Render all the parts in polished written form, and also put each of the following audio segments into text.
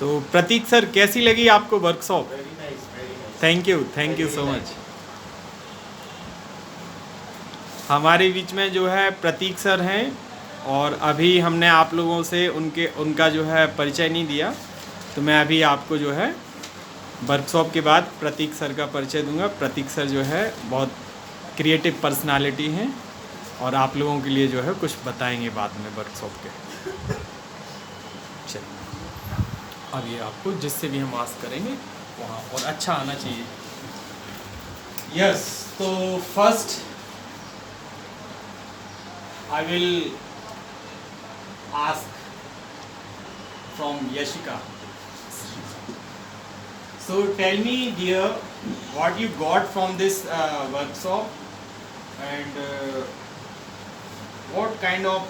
तो प्रतीक सर, कैसी लगी आपको workshop? Very nice, very nice. Thank you so much. हमारे बीच में जो है प्रतीक सर हैं, और अभी हमने आप लोगों से उनका जो है परिचय नहीं दिया, तो मैं अभी आपको जो है वर्कशॉप के बाद प्रतीक सर का परिचय दूंगा। प्रतीक सर जो है बहुत क्रिएटिव पर्सनालिटी हैं, और आप लोगों के लिए जो है कुछ बताएंगे बाद में वर्कशॉप के। चलिए, अब ये आपको जिससे भी हम आस्क करेंगे वहाँ और अच्छा आना चाहिए। यस, तो first I will ask from Yashika. So tell me, dear, what you got from this workshop, and what kind of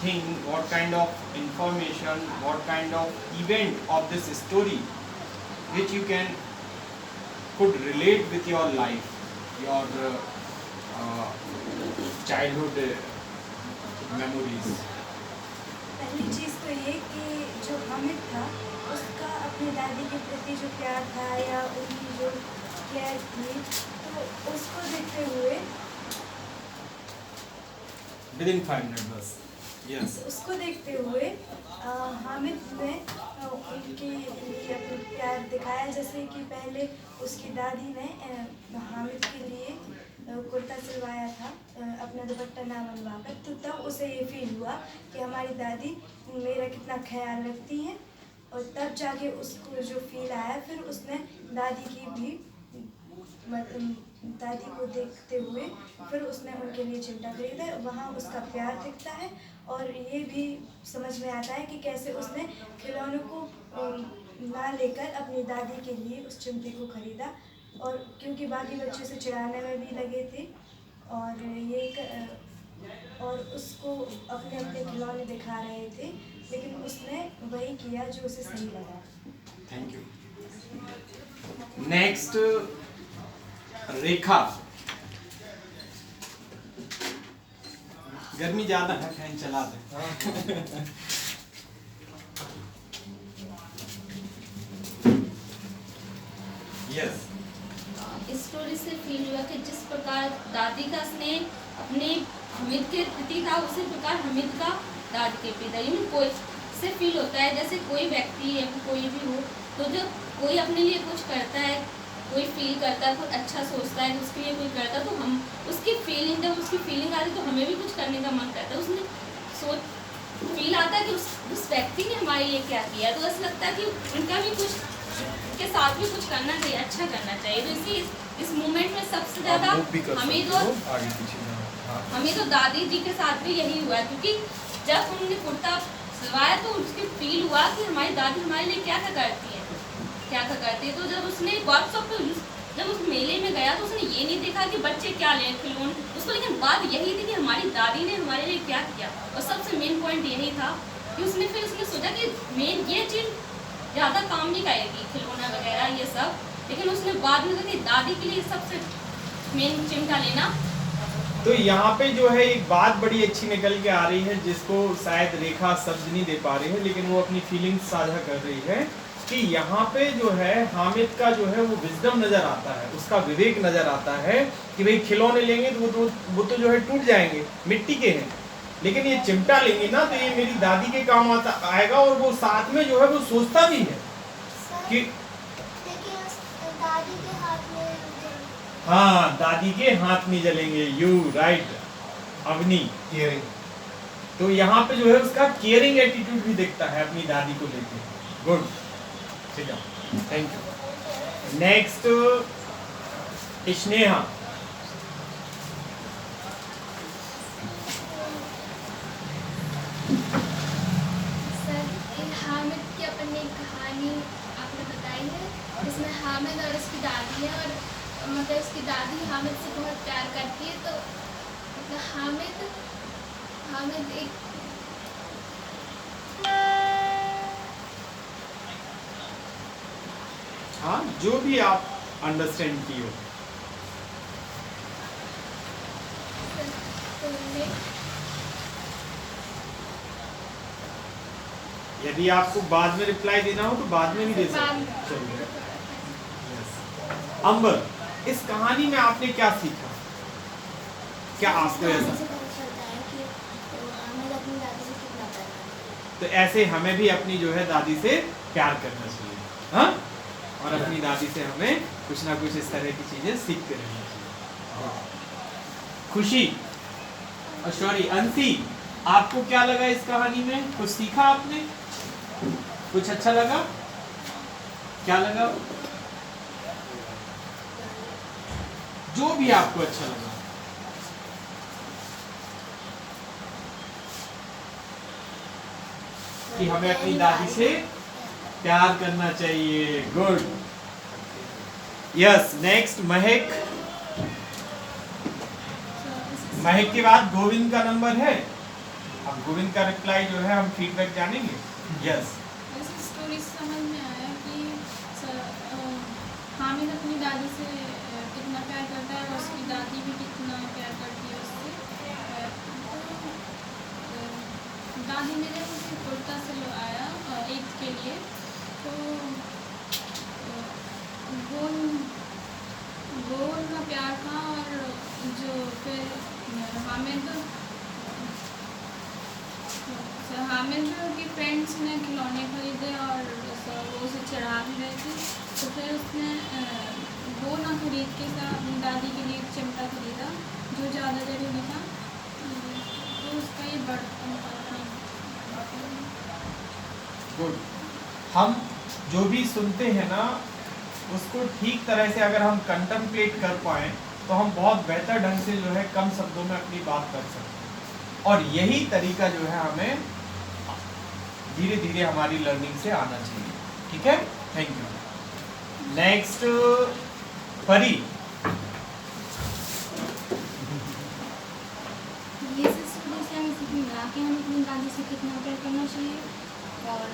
thing, what kind of information, what kind of event of this story which you could relate with your life, your childhood memories. पहली चीज़ तो ये कि जो हामिद था उसका अपनी दादी के प्रति जो प्यार था या उनकी जो केयर थी, तो उसको देखते हुए Within 5 minutes बस। Yes. उसको देखते हुए हामिद ने उनके लिए अपना प्यार दिखाया। जैसे कि पहले उसकी दादी ने हामिद के लिए कुर्ता सिलवाया था अपना दुपट्टा ना बनवा कर, तो तब उसे ये फील हुआ कि हमारी दादी मेरा कितना ख्याल रखती हैं, और तब जाके उसको जो फील आया, फिर उसने दादी की भी दादी को देखते हुए फिर उसने उनके लिए चिमटा खरीदा। वहाँ उसका प्यार दिखता है, और ये भी समझ में आता है कि कैसे उसने खिलौनों को ना लेकर अपनी दादी के लिए उस चिमटे को खरीदा, और क्योंकि बाकी बच्चों से चिढ़ाने में भी लगे थे, और उसको अपने अपने खिलौने दिखा रहे थे, लेकिन उसने वही किया जो उसे सही लगा। Thank you. नेक्स्ट, रेखा। गर्मी ज्यादा है, फैन चला दे। यस। इस स्टोरी से फील हुआ कि जिस प्रकार दादी का स्नेह अपने हामिद के प्रति था, उसी प्रकार हामिद का दादी के प्रति था। यूँ कोई से फील होता है जैसे कोई व्यक्ति या कोई भी हो, तो जब कोई अपने लिए कुछ करता है, कोई फील करता है, कुछ अच्छा सोचता है, उसके लिए कोई करता है, तो हम उसकी फीलिंग, जब उसकी फीलिंग आती है तो हमें भी कुछ करने का मन करता है। उसने सोच फील आता है कि उस व्यक्ति ने हमारे लिए क्या किया, तो ऐसा लगता है कि उनका भी कुछ के साथ भी कुछ करना चाहिए, अच्छा करना चाहिए। तो इस मोमेंट में सबसे ज़्यादा हमें तो दादी जी के साथ भी यही हुआ, क्योंकि जब उन्होंने कुर्ता सिलवाया तो उसके फील हुआ कि हमारी दादी हमारे लिए क्या क्या करती है। तो जब उसने वर्कशॉप पे जब उस मेले में गया तो उसने ये नहीं देखा कि बच्चे क्या लें खिलौने उसको, लेकिन बात यही थी कि हमारी दादी ने हमारे लिए क्या किया। और सबसे मेन पॉइंट यही था कि उसने सोचा कि मेन ये चीज़ ज़्यादा काम नहीं करेगी, खिलौना वगैरह ये सब, लेकिन उसने बाद में कहा कि दादी के लिए सबसे मेन चिमटा लेना। तो यहाँ पे जो है एक बात बड़ी अच्छी निकल के आ रही है, जिसको शायद रेखा शब्द नहीं दे पा रही है, लेकिन वो अपनी फीलिंग्स साझा कर रही है कि यहाँ पे जो है हामिद का जो है वो विजडम नजर आता है, उसका विवेक नजर आता है कि भाई खिलौने लेंगे तो वो तो जो है टूट जाएंगे, मिट्टी के हैं, लेकिन ये चिमटा लेंगे ना तो ये मेरी दादी के काम आएगा। और वो साथ में जो है वो सोचता भी है कि दादी के हाथ में, हाँ, दादी के हाथ में जलेंगे। You right Avani. केयरिंग। तो यहाँ पे जो है उसका केयरिंग एटीट्यूड भी दिखता है अपनी दादी को लेके। गुड, ठीक है, thank you. Next, Sneha. Sir Hamid की अपनी कहानी आपने बताई है, इसमें हामिद और उसकी दादी है, और मतलब उसकी दादी हामिद से बहुत प्यार करती है, तो मतलब हामिद एक हाँ, जो भी आप अंडरस्टैंड की हो। यदि आपको बाद में रिप्लाई देना हो तो बाद में भी दे बाद सकते में। हैं। चलिए अंबर, इस कहानी में आपने क्या सीखा? क्या आपको ऐसा? तो ऐसे हमें भी अपनी जो है दादी से प्यार करना चाहिए, हाँ? और अपनी दादी से हमें कुछ ना कुछ इस तरह की चीजें सीखते रहना चाहिए। खुशी, सॉरी अंशी, आपको क्या लगा इस कहानी में? कुछ सीखा आपने? कुछ अच्छा लगा? क्या लगा? जो भी आपको अच्छा लगा। कि हमें अपनी दादी से प्यार करना चाहिए। गुड। यस, नेक्स्ट महक। महक के बाद गोविंद का नंबर है। अब गोविंद का रिप्लाई जो है हम फीडबैक जानेंगे। यस। ऐसी स्टोरी समझ में आया कि हामिद अपनी दादी से कितना प्यार करता है और उसकी दादी भी कितना प्यार करती है उससे। दादी ने जब उसे कुर्ता सिलवाया ईद के लिए, तो वो उनका प्यार था। और जो फिर हामिद की फ्रेंड्स ने खिलौने खरीदे और वो उसे चढ़ा भी रहे थे, तो फिर उसने वो ना खरीद के अपनी दादी के लिए एक चिमटा खरीदा जो ज़्यादा जरूरी था। तो उसका ये बर्तन था। गुड। हम जो भी सुनते हैं ना उसको ठीक तरह से अगर हम कंटेम्पलेट कर पाए तो हम बहुत बेहतर ढंग से जो है कम शब्दों में अपनी बात कर सकते हैं। और यही तरीका जो है हमें धीरे धीरे हमारी लर्निंग से आना चाहिए। ठीक है, थैंक यू। नेक्स्ट परी। ये स्टोरी से हमें सीख मिला कि हमें अपनी दादी से कितना प्यार करना चाहिए। और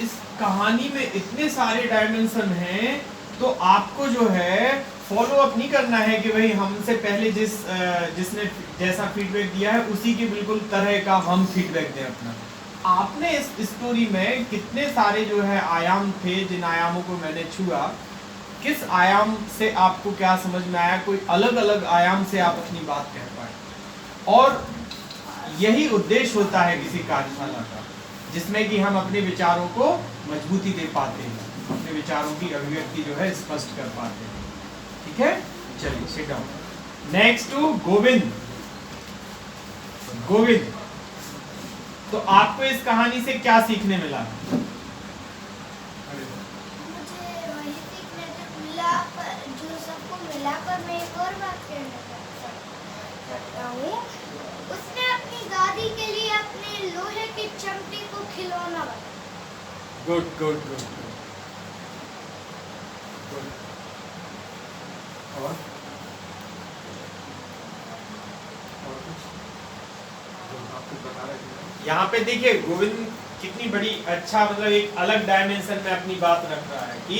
इस कहानी में इतने सारे डायमेंशन हैं, तो आपको जो है फॉलो अप नहीं करना है कि भाई हमसे पहले जिसने जैसा फीडबैक दिया है उसी के बिल्कुल तरह का हम फीडबैक दें अपना। आपने इस स्टोरी में कितने सारे जो है आयाम थे, जिन आयामों को मैंने छुआ, किस आयाम से आपको क्या समझ में आया, कोई अलग अलग आयाम से आप अपनी बात कह पाए। और यही उद्देश्य होता है किसी कार्यशाला का, जिसमें कि हम अपने विचारों को मजबूती दे पाते हैं, अपने विचारों की अभिव्यक्ति जो है स्पष्ट कर पाते हैं। ठीक है, चलिए sit down. Next to Govind. Govind, तो आपको इस कहानी से क्या सीखने मिला? मुझे वही सीखने को मिला, जो सबको मिला। पर मैं एक और बात कहना चाहता हूँ। उसने अपनी दादी के लिए अपने लोहे की चमटी को खिलौना बनाया। Good good good good. और कुछ आपको बता रहे थे? यहाँ पे देखिए गोविंद कितनी बड़ी अच्छा, मतलब एक अलग डायमेंशन में अपनी बात रख रहा है कि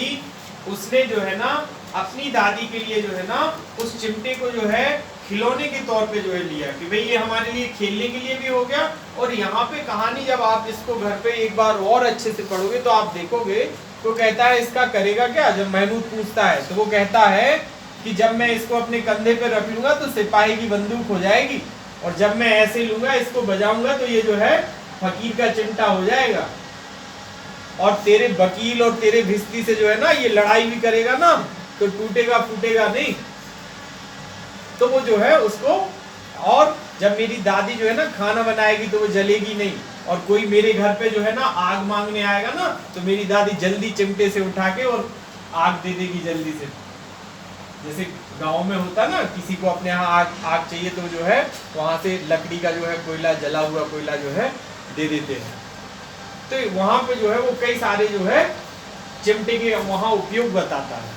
उसने जो है ना अपनी दादी के लिए जो है ना उस चिमटे को जो है खिलौने के तौर पे जो है लिया कि भाई ये हमारे लिए खेलने के लिए भी हो गया। और यहाँ पे कहानी जब आप इसको घर पे एक बार और अच्छे से पढ़ोगे तो आप देखोगे तो कहता है इसका करेगा क्या। जब महमूद पूछता है तो वो कहता है कि जब मैं इसको अपने कंधे पे रख लूंगा तो सिपाही की बंदूक हो जाएगी, और जब मैं ऐसे लूंगा इसको बजाऊंगा तो ये जो है फकीर का चिमटा हो जाएगा, और तेरे वकील और तेरे भिस्ती से जो है ना ये लड़ाई भी करेगा ना तो टूटेगा फूटेगा नहीं। तो वो जो है उसको, और जब मेरी दादी जो है ना खाना बनाएगी तो वो जलेगी नहीं, और कोई मेरे घर पे जो है ना आग मांगने आएगा ना तो मेरी दादी जल्दी चिमटे से उठा के और आग दे देगी जल्दी से। जैसे गांव में होता ना, किसी को अपने यहाँ आग चाहिए तो जो है वहां से लकड़ी का जो है कोयला, जला हुआ कोयला जो है दे देते हैं। तो वहां पे जो है वो कई सारे जो है चिमटे के वहां उपयोग बताता है।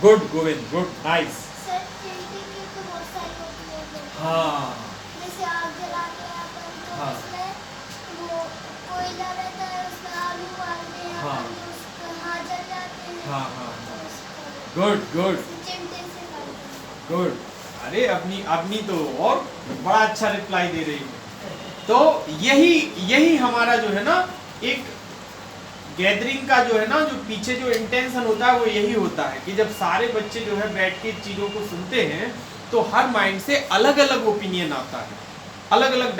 Good Govind, good, nice. Sir, चिमटी के तो बहुत सारे उपयोग हैं। हाँ जैसे आग जलाते हैं अपन, तो हाँ। उसमें वो कोयला रहता है, उसमें आलू डालते हैं हाँ। अपन, तो उसका हाथ जल जाते हैं। हाँ हाँ तो उसका गुड गुड चिमटे से करते हैं। गुड। अरे अपनी तो और बड़ा अच्छा रिप्लाई दे रही है। तो यही हमारा जो है ना एक गैदरिंग का जो है ना, जो पीछे जो इंटेंशन होता है वो यही होता है कि जब सारे बच्चे जो है बैठ के चीज़ों को सुनते हैं तो हर माइंड से अलग अलग ओपिनियन आता है, अलग अलग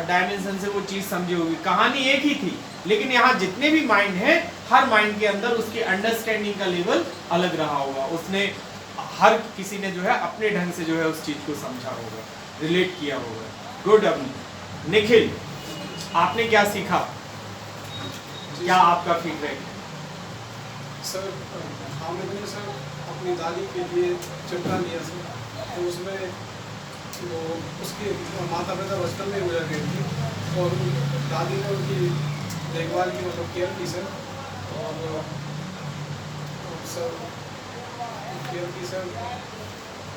डायमेंशन से वो चीज़ समझी होगी। कहानी एक ही थी लेकिन यहाँ जितने भी माइंड हैं, हर माइंड के अंदर उसकी अंडरस्टैंडिंग का लेवल अलग रहा होगा। उसने हर किसी ने जो है अपने ढंग से जो है उस चीज़ को समझा होगा, रिलेट किया होगा। गुड। अभी निखिल, आपने क्या सीखा, क्या आपका फीडबैक? सर हामिद ने सर अपनी दादी के लिए चिमटा लिया सर, तो उसमें वो उसके माता पिता बचपन में गुजर गए थे और दादी ने उनकी देखभाल की, मतलब केयर की सर, और सर केयर की सर,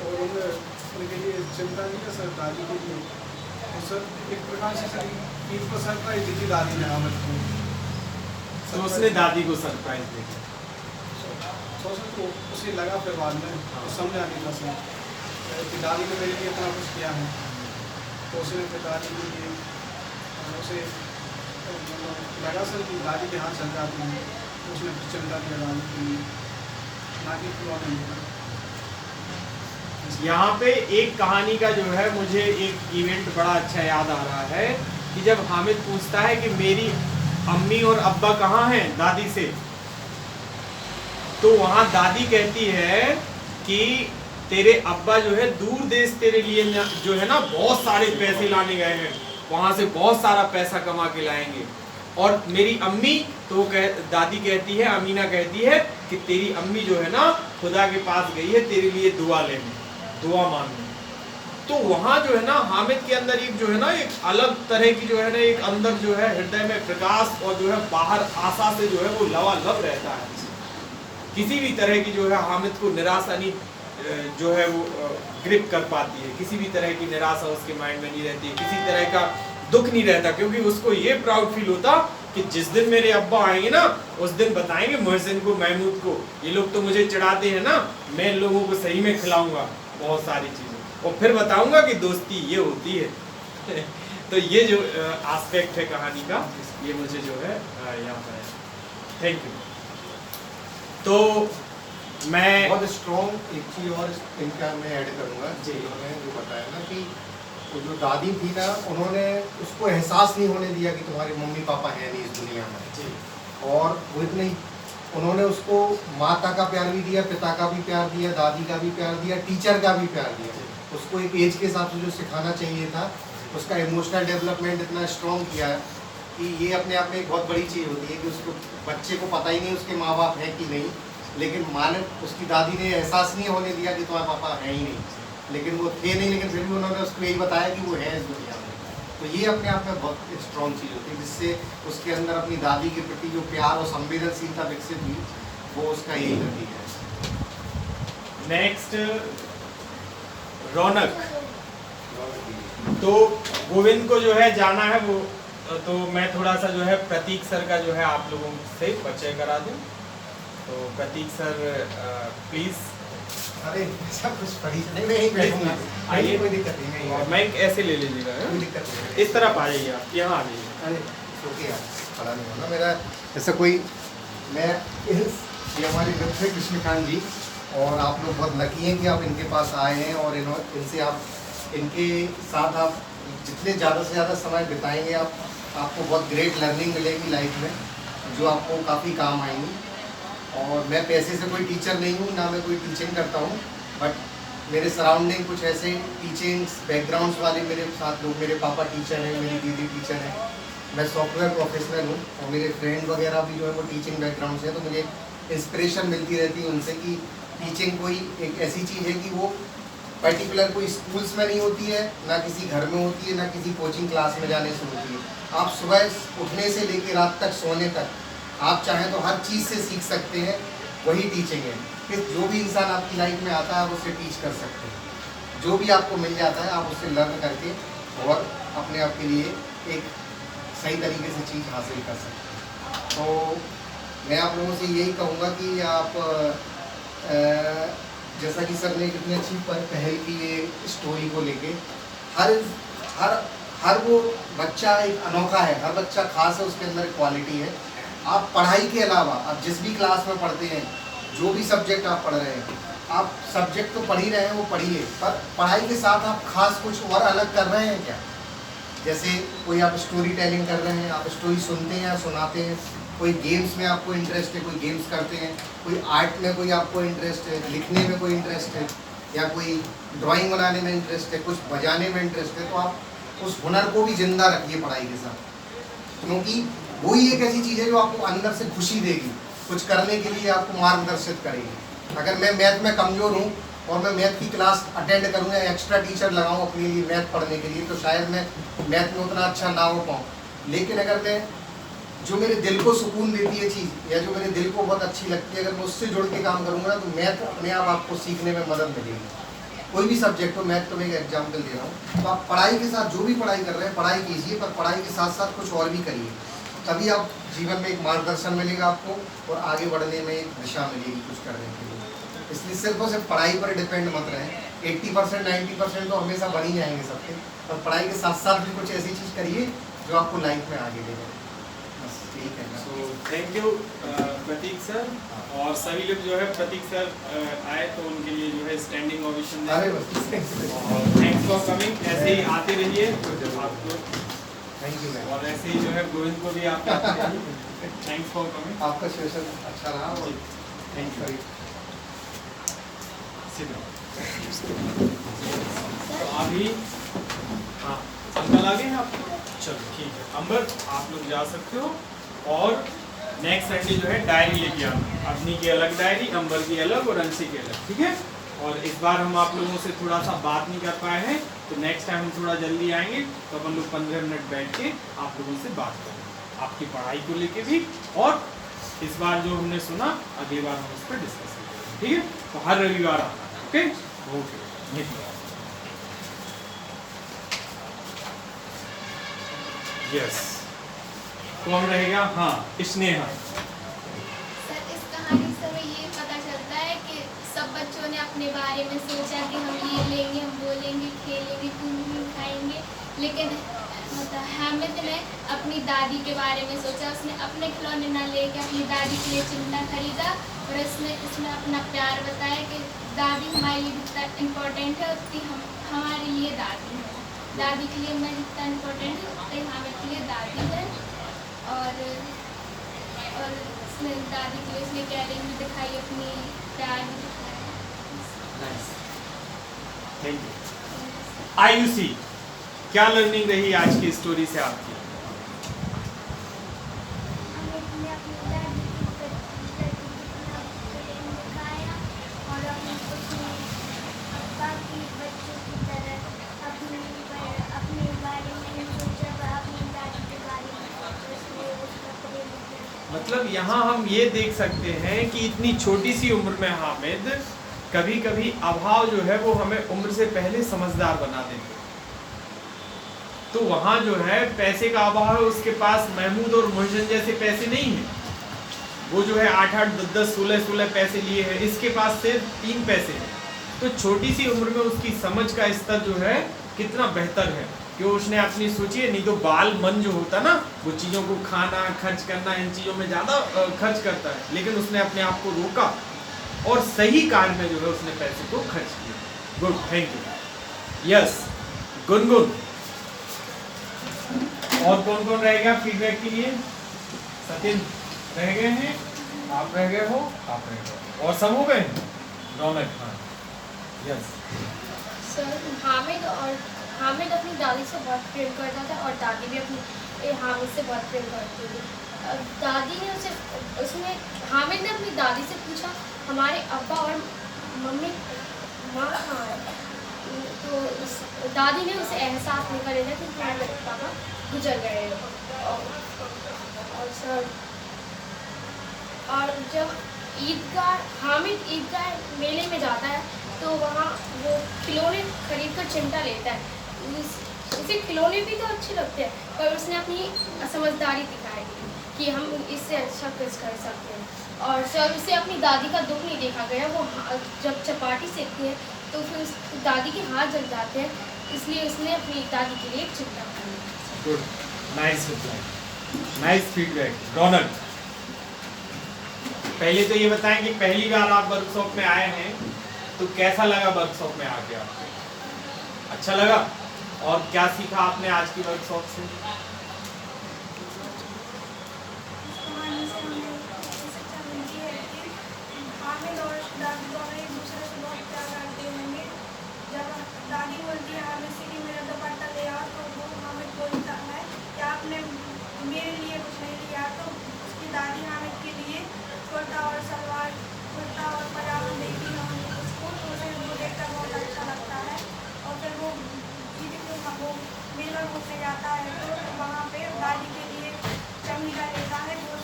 और उनके लिए चिमटा लिया सर दादी के लिए। और सर एक प्रकार से सर ईद को सरप्राइज दी थी दादी ने हामिद को। तो उसने दादी को सरप्राइज दिया। तो सर तो उसे लगा फिर बाद में, तो समझा नहीं था सर कि दादी ने मेरे लिए इतना कुछ किया है, तो उसने फिर दादी के लिए उसे लगा सर कि दादी के हाथ चल जाती है, तो उसने चिमटा दिया दादी के लिए, ना कि खिलौने दिया। यहाँ पे एक कहानी का जो है मुझे एक इवेंट बड़ा अच्छा याद आ रहा है कि जब हामिद पूछता है कि मेरी अम्मी और अब्बा कहाँ हैं दादी से, तो वहाँ दादी कहती है कि तेरे अब्बा जो है दूर देश तेरे लिए जो है ना बहुत सारे पैसे लाने गए हैं, वहाँ से बहुत सारा पैसा कमा के लाएंगे। और मेरी अम्मी तो दादी कहती है, अमीना कहती है कि तेरी अम्मी जो है ना खुदा के पास गई है तेरे लिए दुआ लेने, दुआ मांगने। तो वहाँ जो है ना हामिद के अंदर एक जो है ना एक अलग तरह की जो है ना एक अंदर जो है हृदय में प्रकाश और जो है बाहर आशा से जो है वो लबालब रहता है। किसी भी तरह की जो है हामिद को निराशा नहीं जो है वो ग्रिप कर पाती है, किसी भी तरह की निराशा उसके माइंड में नहीं रहती है, किसी तरह का दुख नहीं रहता, क्योंकि उसको ये प्राउड फील होता कि जिस दिन मेरे अब्बा आएंगे ना उस दिन बताएंगे मोहसिन को, महमूद को, ये लोग तो मुझे चिढ़ाते हैं ना, मैं इन लोगों को सही में खिलाऊंगा बहुत सारी चीज़ें और फिर बताऊंगा कि दोस्ती ये होती है। तो ये जो एस्पेक्ट है कहानी का, ये मुझे जो है याद आया। Thank you. तो मैं बहुत स्ट्रॉन्ग एक चीज़ और इनका मैं ऐड करूँगा, जी। उन्होंने जो बताया ना कि वो जो दादी थी ना, उन्होंने उसको एहसास नहीं होने दिया कि तुम्हारे मम्मी पापा हैं नहीं इस दुनिया में। जी। और वो इतने उन्होंने उसको माता का प्यार भी दिया, पिता का भी प्यार दिया, दादी का भी प्यार दिया, टीचर का भी प्यार दिया। उसको एक एज के हिसाब से जो सिखाना चाहिए था, उसका इमोशनल डेवलपमेंट इतना स्ट्रॉन्ग किया कि ये अपने आप में एक बहुत बड़ी चीज़ होती है कि उसको बच्चे को पता ही नहीं उसके माँ बाप हैं कि नहीं, लेकिन माँ ने उसकी दादी ने एहसास नहीं होने दिया कि तुम्हारे पापा हैं ही नहीं, लेकिन वो थे नहीं, लेकिन फिर भी उन्होंने उसको यही बताया कि वो है इस दुनिया में। तो ये अपने आप में बहुत स्ट्रॉन्ग चीज़ होती है, जिससे उसके अंदर अपनी दादी के प्रति जो प्यार और संवेदनशीलता विकसित हुई, वो उसका यही नतीजा है। नेक्स्ट रौनक। तो गोविंद को जो है जाना है वो, तो मैं थोड़ा सा जो है प्रतीक सर का जो है आप लोगों से परिचय करा दूं। तो प्रतीक सर प्लीज। अरे सब कुछ पढ़ी नहीं, मैं यहीं बैठूंगा, आइए, कोई दिक्कत नहीं है, माइक ऐसे ले लीजिएगा, कोई दिक्कत नहीं इस तरफ आ जाइए, आप यहाँ आ जाइए। अरे ओके यार, पढ़ा नहीं होना मेरा ऐसा कोई। मैं ये हमारे मित्र हैं कृष्णकांत जी, और आप लोग बहुत लकी हैं कि आप इनके पास आए हैं, और इनसे आप इनके साथ आप जितने ज़्यादा से ज़्यादा समय बिताएंगे आपको बहुत ग्रेट लर्निंग मिलेगी लाइफ में, जो आपको काफ़ी काम आएंगी। और मैं पैसे से कोई टीचर नहीं हूँ, ना मैं कोई टीचिंग करता हूँ, बट मेरे सराउंडिंग कुछ ऐसे टीचिंग्स बैकग्राउंड्स वाले मेरे साथ लोग, मेरे पापा टीचर हैं, मेरी दीदी टीचर है, मैं सॉफ्टवेयर प्रोफेशनल हूँ, और मेरे फ्रेंड वगैरह भी जो है वो टीचिंग बैकग्राउंड से, तो मुझे इंस्पिरेशन मिलती रहती है उनसे कि टीचिंग कोई एक ऐसी चीज़ है कि वो पर्टिकुलर कोई स्कूल्स में नहीं होती है, ना किसी घर में होती है, ना किसी कोचिंग क्लास में जाने से होती है। आप सुबह उठने से लेकर रात तक सोने तक आप चाहें तो हर चीज़ से सीख सकते हैं, वही टीचिंग है। फिर जो भी इंसान आपकी लाइफ में आता है आप उससे टीच कर सकते हैं, जो भी आपको मिल जाता है आप उससे लर्न करके और अपने आप के लिए एक सही तरीके से चीज़ हासिल कर सकते हैं। तो मैं आप लोगों से यही कहूँगा कि आप जैसा कि सर ने कितनी अच्छी पहल की है स्टोरी को लेके। हर हर हर वो बच्चा एक अनोखा है, हर बच्चा खास है, उसके अंदर क्वालिटी है। आप पढ़ाई के अलावा आप जिस भी क्लास में पढ़ते हैं, जो भी सब्जेक्ट आप पढ़ रहे हैं, आप सब्जेक्ट तो पढ़ ही रहे हैं, वो पढ़िए, पर पढ़ाई के साथ आप खास कुछ और अलग कर रहे हैं क्या? जैसे कोई आप स्टोरी टेलिंग कर रहे हैं, आप स्टोरी सुनते हैं या सुनाते हैं, कोई गेम्स में आपको इंटरेस्ट है, कोई गेम्स करते हैं, कोई आर्ट में कोई आपको इंटरेस्ट है, लिखने में कोई इंटरेस्ट है, या कोई ड्राइंग बनाने में इंटरेस्ट है, कुछ बजाने में इंटरेस्ट है, तो आप उस हुनर को भी जिंदा रखिए पढ़ाई के साथ, क्योंकि वही एक ऐसी चीज़ है जो आपको अंदर से खुशी देगी, कुछ करने के लिए आपको मार्गदर्शित करेगी। अगर मैं मैथ में कमज़ोर हूँ और मैं मैथ की क्लास अटेंड करूँगा, एक्स्ट्रा टीचर लगाऊँ अपने लिए मैथ पढ़ने के लिए, तो शायद मैं मैथ में उतना अच्छा ना हो पाऊँ। लेकिन अगर मैं जो मेरे दिल को सुकून देती है चीज़, या जो मेरे दिल को बहुत अच्छी लगती है, अगर मैं उससे जुड़ के काम करूँगा ना, तो मैथ अपने आप आपको सीखने में मदद मिलेगी। कोई भी सब्जेक्ट हो, मैथ तो मैं एक एग्जाम्पल दे रहा हूँ, तो आप पढ़ाई के साथ जो भी पढ़ाई कर रहे हैं पढ़ाई कीजिए, पर पढ़ाई के साथ साथ कुछ और भी करिए, तभी आप जीवन में एक मार्गदर्शन मिलेगा आपको और आगे बढ़ने में एक दिशा मिलेगी कुछ करने के लिए। इसलिए सिर्फ और सिर्फ पढ़ाई पर डिपेंड मत रहें। 80% 90% तो हमेशा बन ही जाएंगे सबके, और पढ़ाई के साथ साथ भी कुछ ऐसी चीज़ करिए जो आपको लाइफ में आगे ले जाए। बस ठीक है। So thank you Pratik sir, और सभी लोग जो है प्रतीक सर आए तो उनके लिए जो है स्टैंडिंग ओवेशन। अरे बस थैंक्स फॉर कमिंग, ऐसे ही आते रहिए आपको, थैंक यू मैम। और ऐसे ही जो है गोविंद को भी आप थैंक्स फॉर कमिंग। आपका सेशन अच्छा रहा और थैंक यू। तो अभी हाँ अंकल आ गए आप, चलो ठीक है अंबर आप लोग जा सकते हो, और नेक्स्ट संडे जो है डायरी लेके आना, अपनी की अलग डायरी, अंबर की अलग और अंशी की अलग, ठीक है। और इस बार हम आप लोगों से थोड़ा सा बात नहीं कर पाए हैं, तो नेक्स्ट टाइम हम थोड़ा जल्दी आएंगे, तो अपन लोग 15 मिनट बैठ के आप लोगों से बात करेंगे आपकी पढ़ाई को लेके भी, और इस बार जो हमने सुना अगली बार हम उस पर डिस्कस करेंगे, ठीक है। तो हर रविवार आना, ओके ओके। यस, कौन रहेगा? हाँ स्नेहा। सर इस कहानी से हमें ये पता चलता है कि सब बच्चों ने अपने बारे में सोचा कि हम ये लेंगे, हम वो लेंगे, खेलेंगे, घूमेंगे, खाएंगे, लेकिन मतलब हामिद ने अपनी दादी के बारे में सोचा। उसने अपने खिलौने ना लेके अपनी दादी के लिए चिमटा खरीदा, और इसमें अपना प्यार बताया कि दादी हमारे लिए जितना इम्पोर्टेंट है उतनी हमारे लिए दादी है, दादी के लिए मैं जितना इम्पोर्टेंट है उतनी हामिद के लिए दादी है। और उसने दादी के लिए उसने केयरिंग भी दिखाई, अपनी प्यार भी दिखाया। Thank you. आयुषी, क्या लर्निंग रही आज की स्टोरी से आपकी? हमने अपनी दादी की प्रेम दिखाया, और उसने बाकी बच्चों की तरह अपने बारे में नहीं सोचा, अपनी दादी के बारे में सोचा, इसलिए उसका प्रेम दिखाया। मतलब यहाँ हम ये देख सकते हैं कि इतनी छोटी सी उम्र में हामिद कभी कभी अभाव जो है वो हमें उम्र से पहले समझदार बना देते हैं। तो वहाँ जो है पैसे का अभाव है, उसके पास महमूद और मोहसिन जैसे पैसे नहीं है, वो जो है 8-8, 10-10, 16-16 पैसे लिए हैं, इसके पास सिर्फ 3 पैसे हैं। तो छोटी सी उम्र में उसकी समझ का स्तर जो है कितना बेहतर है कि उसने अपनी सोचिए, नहीं तो बाल मन जो होता ना वो चीज़ों को खाना, खर्च करना, इन चीज़ों में ज़्यादा खर्च करता है, लेकिन उसने अपने आप को रोका और सही कार्य में जो है उसने पैसे को खर्च किया। Good, thank you. Yes Gungun, और कौन कौन रहेगा फीडबैक के लिए? सचिन रह गए हैं, आप रह गए हो, आप रह गए, और सब हो गए? रौनक, हाँ यस। सर हामिद अपनी दादी से बहुत प्रेम करता था, और दादी भी अपनी हामिद से बहुत प्रेम करती थी। दादी ने उसने हामिद ने अपनी दादी से पूछा, हमारे अब्बा और मम्मी माँ कहाँ है? तो दादी ने उसे एहसास नहीं करे था कि हमारे पापा गुजर गए। और सर, और जब हामिद ईदगाह मेले में जाता है तो वहाँ वो खिलौने खरीद कर चिमटा लेता है। उसे खिलौने भी तो अच्छे लगते हैं, पर उसने अपनी समझदारी दिखाई कि हम इससे अच्छा कुछ कर सकते हैं। और सर उसे अपनी दादी का दुख नहीं देखा गया। वो जब चपाटी सेकती है तो फिर उस दादी के हाथ जल जाते हैं, इसलिए उसने अपनी दादी के लिए एक चिमटा बनाया। Good, nice reply, nice feedback. Raunak, पहले तो ये बताएं कि पहली बार आप वर्कशॉप में आए हैं तो कैसा लगा वर्कशॉप में आके आपको? अच्छा लगा? और क्या सीखा आपने आज की वर्कशॉप से? कहानी से हमें ये शिक्षा मिलती है कि हामिद और दादी दोनों एक दूसरे से बहुत प्यार करते होंगे। जब दादी बोलती है हामिद से कि मेरा दुपट्टा ले आओ, तो वो हामिद बोलता है कि आपने मेरे लिए कुछ नहीं लिया, तो उसकी दादी हामिद के लिए कुर्ता और सलवार, कुर्ता और पजामा देती है उसको, तो उसे वो देखकर बहुत अच्छा लगता है। और फिर वो दीदी को वो मेला घूमने जाता है तो वहाँ पे दादी के लिए चमीला लेता है। वो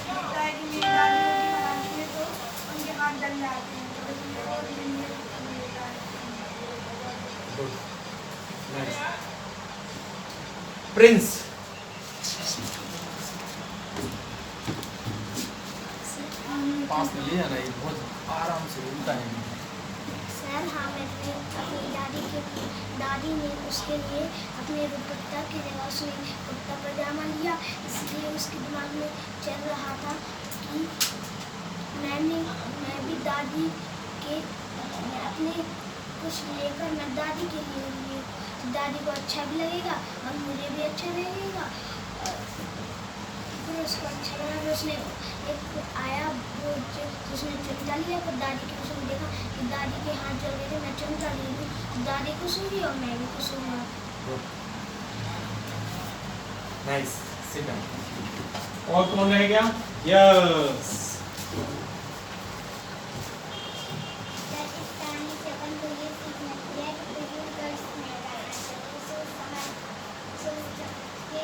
देखता है कि मेरी दादी रोटी बनाती है तो उनके हाथ जल जाते हैं, तो इसलिए वो उसके लिए लेता है। Good, nice. प्रिंस, पास में ले जाना, ये बहुत आराम से उल्टा है। सर हामिद ने अपनी दादी ने उसके लिए अपने दुपट्टा की जगह उसने कुर्ता पजामा लिया, इसलिए उसके दिमाग में चल रहा था कि मैं भी दादी के अपने कुछ लेकर मैं दादी के लिए तो दादी को अच्छा भी लगेगा और मुझे भी अच्छा लगेगा। फिर उसको अच्छा लगा, फिर उसने एक आया वो उसने चिमटा लिया, पर दादी के उसने देखा कि दादी के हाथ जल गए थे, मैं चिमटा ले लूँ, दादी खुश होगी और मैं भी खुश होऊंगा। Nice, sit down. और कौन रह गया? यस, इस कहानी से अपन को ये सीखना चाहिए कि फिजूल खर्च नहीं करना चाहिए, सोच के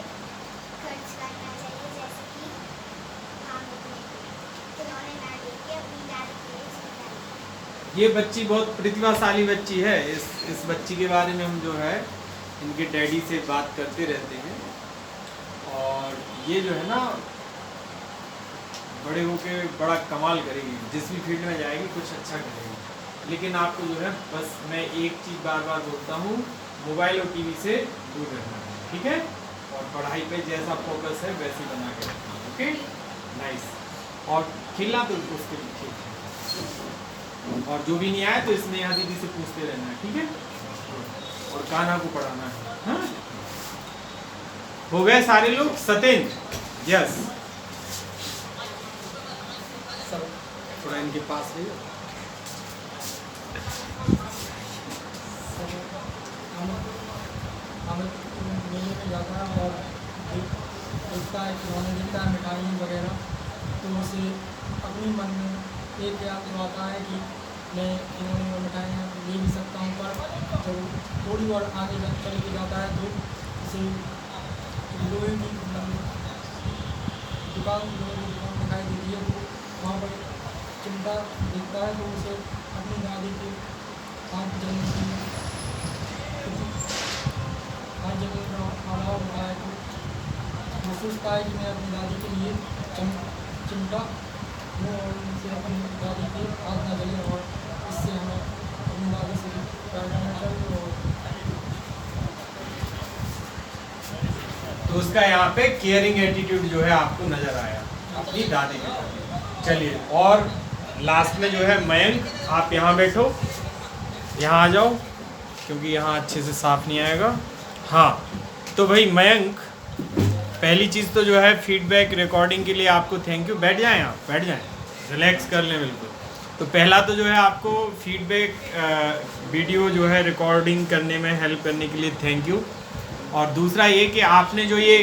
खर्च करना चाहिए, जैसे कि हामिद ने खिलौने ना लेके अपनी दादी के लिए चिमटा लिया। ये बच्ची बहुत प्रतिभाशाली बच्ची है। इस बच्ची के बारे में हम जो है इनके डैडी से बात करते रहते हैं, और ये जो है ना बड़े होके बड़ा कमाल करेगी, जिस भी फील्ड में जाएगी कुछ अच्छा करेगी। लेकिन आपको जो है बस मैं एक चीज़ बार बार बोलता हूँ, मोबाइल और टीवी से दूर रहना है, ठीक है? और पढ़ाई पे जैसा फोकस है वैसे ही बना के रखना, ओके? नाइस। और खेलना तो उसके लिए ठीक है, और जो भी नहीं आया तो इसमें यहाँ दीदी से पूछते रहना है, ठीक है? और कान्हा को पढ़ाना है, हाँ? हो गए सारे लोग? सत्येंद्र, यस, थोड़ा इनके पास है। मेले में जाता है और देखता है खिलौने, देखता है मिठाई वगैरह, तो उसे अपनी मन में एक याद तो आता है कि मैं खिलौने और मिठाइयाँ ले भी सकता हूँ, पर जब थोड़ी और आगे चल के जाता है तो उसे लोहे की दुकान दिखाई देती है, तो वहाँ पर चिमटा दिखता है, तो उसे अपनी दादी के हाथ जलने की वाला होता है, तो वो सोचता है कि मैं अपनी दादी के लिए चिमटा लूँ और उनसे अपनी दादी के हाथ ना जले, और इससे हमें अपनी दादी से प्यार करना चाहिए। और तो उसका यहाँ पे केयरिंग एटीट्यूड जो है आपको नजर आया अपनी दादी के प्रति। चलिए, और लास्ट में जो है मयंक, आप यहाँ बैठो, यहाँ आ जाओ, क्योंकि यहाँ अच्छे से साफ नहीं आएगा। हाँ, तो भाई मयंक, पहली चीज़ तो जो है फीडबैक रिकॉर्डिंग के लिए आपको थैंक यू। बैठ जाएं, आप बैठ जाएं, रिलैक्स कर लें बिल्कुल। तो पहला तो जो है आपको फीडबैक वीडियो जो है रिकॉर्डिंग करने में हेल्प करने के लिए थैंक यू। और दूसरा ये कि आपने जो ये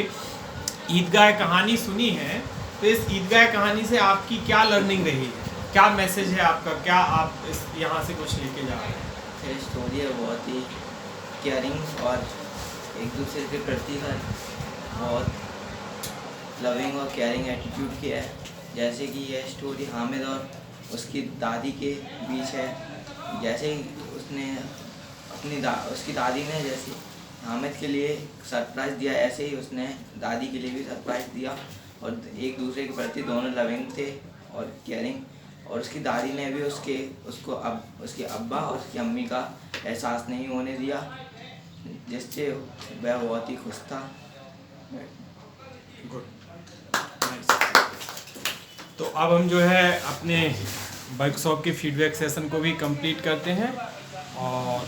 ईदगाह कहानी सुनी है, तो इस ईदगाह कहानी से आपकी क्या लर्निंग रही है, क्या मैसेज है आपका, क्या आप इस यहाँ से कुछ लेके जा रहे हैं? ये स्टोरी है बहुत ही केयरिंग और एक दूसरे के प्रति का बहुत लविंग और केयरिंग एटीट्यूड की है। जैसे कि यह स्टोरी हामिद और उसकी दादी के बीच है। जैसे ही उसकी दादी ने जैसे हामिद के लिए सरप्राइज़ दिया, ऐसे ही उसने दादी के लिए भी सरप्राइज़ दिया, और एक दूसरे के प्रति दोनों लविंग थे और केयरिंग, और उसकी दादी ने भी उसके अब्बा और उसकी अम्मी का एहसास नहीं होने दिया, जिससे वह बहुत ही खुश था। गुड, तो अब हम जो है अपने वर्कशॉप के फीडबैक सेशन को भी कंप्लीट करते हैं और